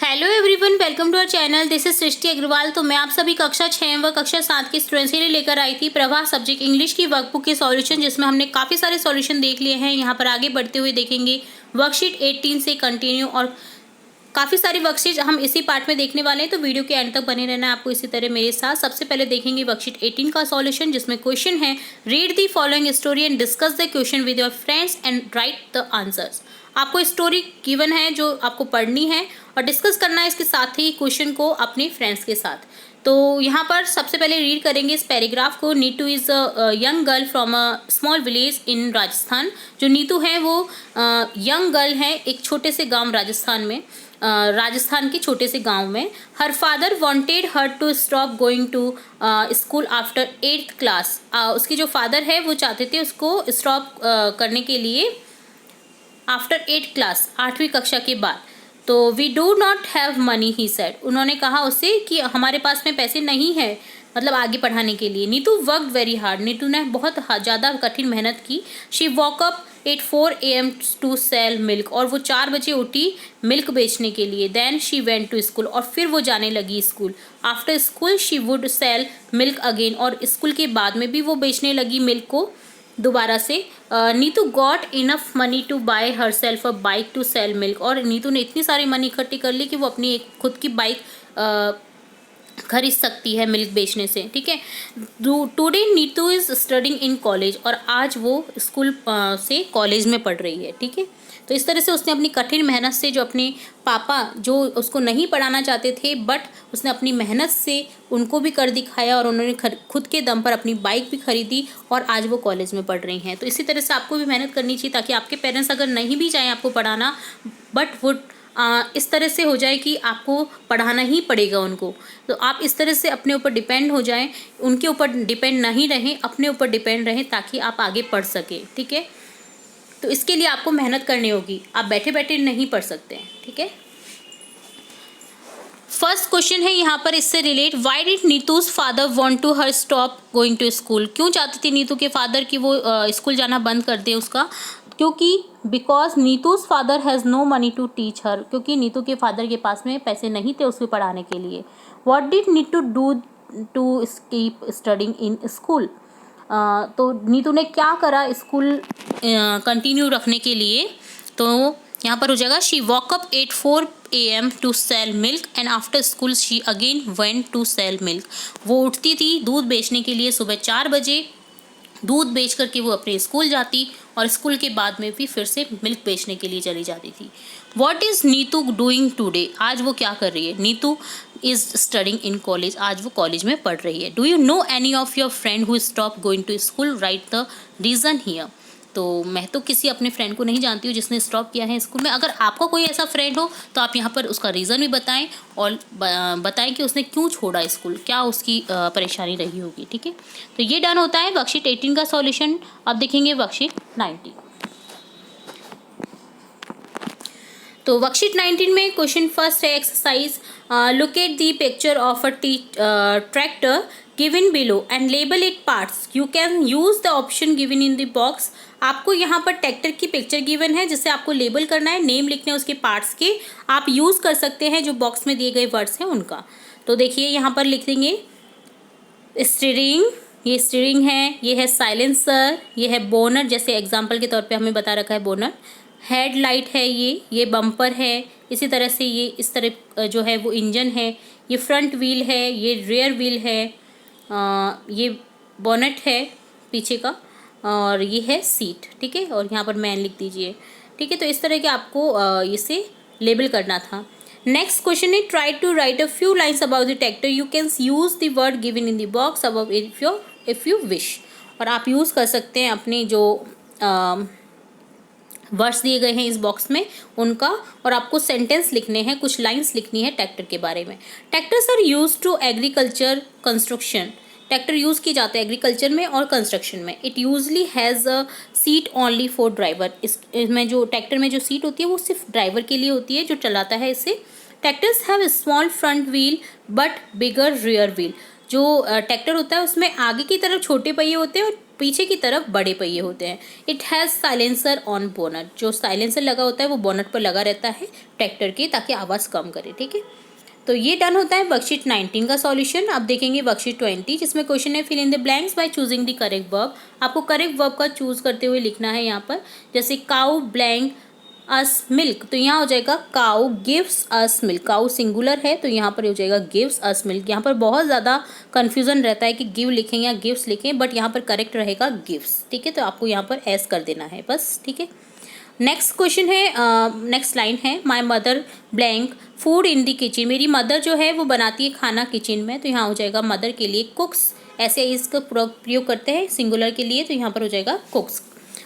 Hello everyone, welcome to our channel. This is Srishti Agarwal. तो मैं आप सभी कक्षा 6 व कक्षा 7 के स्टूडेंट्स के लिए लेकर आई थी प्रवाह सब्जेक्ट इंग्लिश की वर्कबुक के सॉल्यूशन, जिसमें हमने काफ़ी सारे सॉल्यूशन देख लिए हैं। यहाँ पर आगे बढ़ते हुए देखेंगे वर्कशीट 18 से कंटिन्यू, और काफ़ी सारी वर्कशीट हम इसी पार्ट में देखने वाले हैं, तो वीडियो के एंड तक बने रहना है आपको इसी तरह मेरे साथ। सबसे पहले देखेंगे वर्कशीट 18 का सॉल्यूशन, जिसमें क्वेश्चन है read the following story and discuss the question with your friends and right the answers. आपको स्टोरी गिवन है जो आपको पढ़नी है और डिस्कस करना है इसके साथ ही क्वेश्चन को अपने फ्रेंड्स के साथ। तो यहाँ पर सबसे पहले रीड करेंगे इस पैराग्राफ को। Neetu is a young girl from a small village in Rajasthan. जो नीतू है वो यंग गर्ल है एक छोटे से गांव राजस्थान में, राजस्थान के छोटे से गांव में। Her father wanted her to stop going to school after 8th class. उसके जो फादर है वो चाहते थे उसको स्टॉप करने के लिए आफ्टर 8th क्लास, 8वीं कक्षा के बाद। तो we do not have money he said. उन्होंने कहा उससे कि हमारे पास में पैसे नहीं है, मतलब आगे पढ़ाने के लिए। Neetu worked very hard. Neetu ने बहुत ज़्यादा कठिन मेहनत की। She walk up at 4 AM to sell milk. और वो 4 बजे उठी मिल्क बेचने के लिए। Then she went to school. और फिर वो जाने लगी school. After school she would sell milk again. और स्कूल के बाद में भी वो बेचने लगी मिल्क को दोबारा से। Neetu got enough money to buy herself a bike to sell milk. और नीतू ने इतनी सारी मनी इकट्ठी कर ली कि वो अपनी एक खुद की बाइक खरीद सकती है मिल्क बेचने से। ठीक है। Today Neetu is studying in college. और आज वो स्कूल से कॉलेज में पढ़ रही है। ठीक है। तो इस तरह से उसने अपनी कठिन मेहनत से, जो अपने पापा जो उसको नहीं पढ़ाना चाहते थे, बट उसने अपनी मेहनत से उनको भी कर दिखाया, और उन्होंने खुद के दम पर अपनी बाइक भी खरीदी, और आज वो कॉलेज में पढ़ रही हैं। तो इसी तरह से आपको भी मेहनत करनी चाहिए, ताकि आपके पेरेंट्स अगर नहीं भी चाहें आपको पढ़ाना, बट वो इस तरह से हो जाए कि आपको पढ़ाना ही पड़ेगा उनको। तो आप इस तरह से अपने ऊपर डिपेंड हो जाएं, उनके ऊपर डिपेंड नहीं रहें, अपने ऊपर डिपेंड रहें, ताकि आप आगे पढ़ सकें। ठीक है। तो इसके लिए आपको मेहनत करनी होगी, आप बैठे बैठे नहीं पढ़ सकते हैं। ठीक है। फर्स्ट क्वेश्चन है यहाँ पर इससे relate, why did Neetu's father want to her stop going to school. क्यों चाहती थी नीतू के फादर कि वो स्कूल जाना बंद कर दे उसका। क्योंकि because Neetu's father has no money to teach her. क्योंकि नीतू के फादर के पास में पैसे नहीं थे उसको पढ़ाने के लिए। What did Neetu do to keep studying in school. तो नीतू ने क्या करा स्कूल कंटिन्यू रखने के लिए। तो यहाँ पर हो जाएगा she walk up at 4 AM to sell milk and after school she again went to sell milk. वो उठती थी दूध बेचने के लिए सुबह 4 बजे, दूध बेच करके वो अपने स्कूल जाती, और स्कूल के बाद में भी फिर से मिल्क बेचने के लिए चली जाती थी। What is Neetu doing today. आज वो क्या कर रही है। Neetu is studying in college. आज वो कॉलेज में पढ़ रही है। Do you know any of your friend who stop going to school, write the reason here. तो मैं तो किसी अपने फ्रेंड को नहीं जानती हूँ जिसने स्टॉप किया है स्कूल में। अगर आपका कोई ऐसा फ्रेंड हो तो आप यहाँ पर उसका रीज़न भी बताएं, और बताएं कि उसने क्यों छोड़ा स्कूल, क्या उसकी परेशानी रही होगी। ठीक है। तो ये डन होता है वर्कशीट 18 का सॉल्यूशन। अब देखेंगे वर्कशीट 19। तो वर्कशीट 19 में क्वेश्चन फर्स्ट है exercise, look at the picture of a tractor given below and label it parts. You can use the option given in the box. आपको यहाँ पर ट्रैक्टर की पिक्चर गिवन है जिसे आपको लेबल करना है, नेम लिखने हैं उसके पार्ट्स के। आप यूज़ कर सकते हैं जो बॉक्स में दिए गए वर्ड्स हैं उनका। तो देखिए यहाँ पर लिख देंगे स्टीयरिंग, ये स्टीयरिंग है, ये है साइलेंसर, ये है बोनट, जैसे एग्जाम्पल के तौर पे हमें बता रखा है बोनट। हेडलाइट है, ये बम्पर है। इसी तरह से ये इस तरह जो है वो इंजन है। ये फ्रंट व्हील है, ये रियर व्हील है, ये बोनट है पीछे का, और ये है सीट। ठीक है। और यहाँ पर मैन लिख दीजिए। ठीक है। तो इस तरह के आपको इसे लेबल करना था। नेक्स्ट क्वेश्चन है, try to write a few lines about the tractor. You can use the word given in the box about if you wish. और आप यूज़ कर सकते हैं अपने जो वर्ड्स दिए गए हैं इस बॉक्स में उनका, और आपको सेंटेंस लिखने हैं, कुछ लाइंस लिखनी है ट्रैक्टर के बारे में। Tractors are use to agriculture construction. Tractor use किए जाते हैं एग्रीकल्चर में और कंस्ट्रक्शन में। It usually has a seat only for driver. इसमें जो ट्रैक्टर में जो सीट होती है वो सिर्फ ड्राइवर के लिए होती है जो चलाता है इसे। Tractors have small front wheel but bigger rear wheel. जो ट्रैक्टर होता है उसमें आगे की तरफ छोटे पहिए होते हैं और पीछे की तरफ बड़े पहिए होते हैं। It has silencer on bonnet, जो साइलेंसर लगा होता है वो बोनट पर लगा रहता है ट्रैक्टर के, ताकि आवाज़ कम करे। ठीक है, तो ये डन होता है वर्कशीट 19 का सॉल्यूशन। अब देखेंगे वर्कशीट 20, जिसमें क्वेश्चन है fill in the blanks by choosing the correct verb. आपको करेक्ट वर्ब का चूज करते हुए लिखना है यहाँ पर। जैसे काउ ब्लैंक अस मिल्क, तो यहाँ हो जाएगा cow gives us milk. Cow singular है तो यहाँ पर हो जाएगा गिव्स अस मिल्क। यहाँ पर बहुत ज़्यादा कन्फ्यूजन रहता है कि गिव लिखें या गिव्स लिखें, बट यहाँ पर करेक्ट रहेगा गिव्स। ठीक है, तो आपको यहाँ पर एस कर देना है बस। ठीक है, नेक्स्ट क्वेश्चन है, नेक्स्ट लाइन है my mother blank food in the kitchen. मेरी मदर जो है वो बनाती है खाना किचन में, तो यहाँ हो जाएगा मदर के लिए कुक्स, ऐसे इसका प्रयोग करते हैं सिंगुलर के लिए, तो यहाँ पर हो जाएगा कुक्स।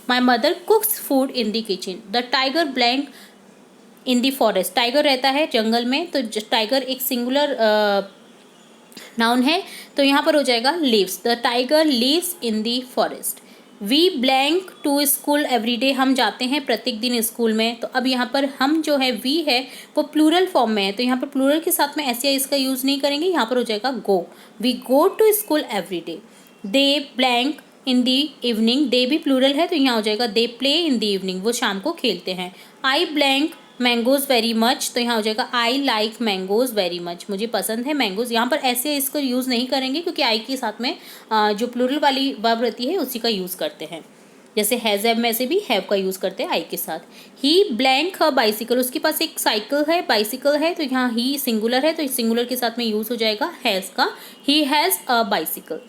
My mother कुक्स food in the kitchen. The tiger blank in the forest, tiger रहता है जंगल में, तो टाइगर एक सिंगुलर नाउन है, तो यहाँ पर हो जाएगा lives. The tiger lives in the forest. We blank to school every day, हम जाते हैं प्रत्येक दिन स्कूल में। तो अब यहाँ पर हम जो है वी है वो प्लूरल फॉर्म में है, तो यहाँ पर प्लूरल के साथ में ऐसे या इसका यूज़ नहीं करेंगे, यहाँ पर हो जाएगा go. We go to school every day. The blank in the evening, they भी प्लूरल है तो यहाँ हो जाएगा they play in the evening, वो शाम को खेलते हैं। आई ब्लैंक मैंगोज़ वेरी मच, तो यहाँ हो जाएगा I like mangoes very much, मुझे पसंद है मैंगोज़। यहाँ पर ऐसे इसको यूज़ नहीं करेंगे क्योंकि आई के साथ में जो प्लूरल वाली वर्ब रहती है उसी का यूज़ करते हैं। जैसे हैज़ हैव में से भी हैव का यूज़ करते हैं आई के साथ। ही ब्लैंक अ बाइसिकल, उसके पास एक साइकिल है, बाइसिकल है, तो यहाँ ही सिंगुलर है तो सिंगुलर के साथ में यूज़ हो जाएगा हैज़ का। He has a bicycle.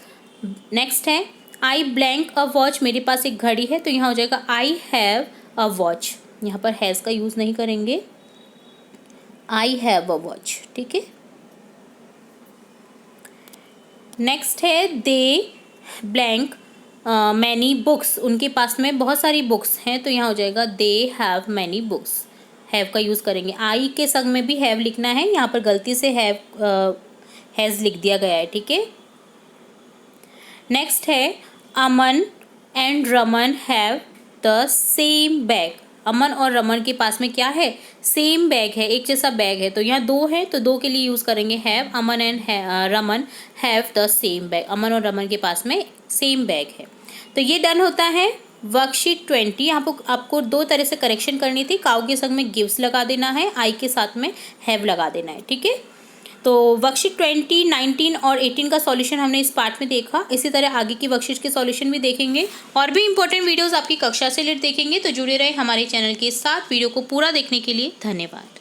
Next है आई ब्लैंक अ वॉच, मेरे पास एक घड़ी है, तो यहाँ हो जाएगा आई हैव अ वॉच। यहाँ पर हैज़ का यूज़ नहीं करेंगे, आई हैव अ वॉच। ठीक है, नेक्स्ट है दे ब्लैंक मैनी बुक्स, उनके पास में बहुत सारी बुक्स हैं, तो यहाँ हो जाएगा they have many books. Have का यूज़ करेंगे, आई के संग में भी हैव लिखना है, यहाँ पर गलती से हैज़ लिख दिया गया है। ठीक है, नेक्स्ट है Aman and Raman have the same bag. Aman और रमन के पास में क्या है, सेम बैग है, एक जैसा बैग है, तो यहाँ दो है तो दो के लिए यूज़ करेंगे have. Aman and Raman have the same bag, Aman और रमन के पास में सेम बैग है। तो ये डन होता है वर्कशीट 20। यहाँ पर आपको दो तरह से करेक्शन करनी थी, काउ के संग में गिव्स लगा देना है, आई के साथ में हैव लगा देना है। ठीक है, तो वर्कशीट 20, 19 और 18 का सॉल्यूशन हमने इस पार्ट में देखा। इसी तरह आगे की वर्कशीट के सॉल्यूशन भी देखेंगे और भी इंपॉर्टेंट वीडियोस आपकी कक्षा से रिलेटेड देखेंगे, तो जुड़े रहे हमारे चैनल के साथ। वीडियो को पूरा देखने के लिए धन्यवाद।